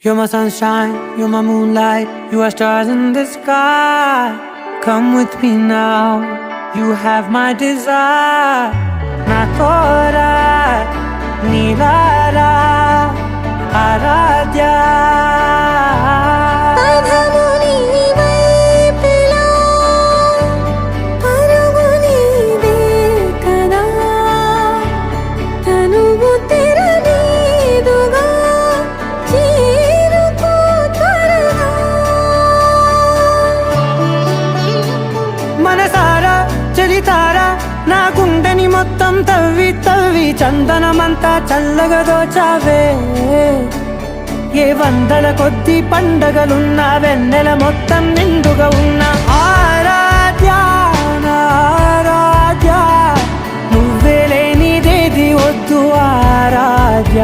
You're my sunshine, you're my moonlight, you are stars in the sky. Come with me now, you have my desire. Na tora, nilara, aradhya. మనసారా చలితారా నా గుండెని మొత్తం తవ్వి తవ్వి చందనమంతా చల్లగా దోచావే. ఏ వందల కొద్ది పండగలున్నా వెన్నెల మొత్తం నిండుగా ఉన్న ఆరాధ్య నా ఆరాధ్య, నువ్వే లేనిదేది వద్దు ఆరాధ్య.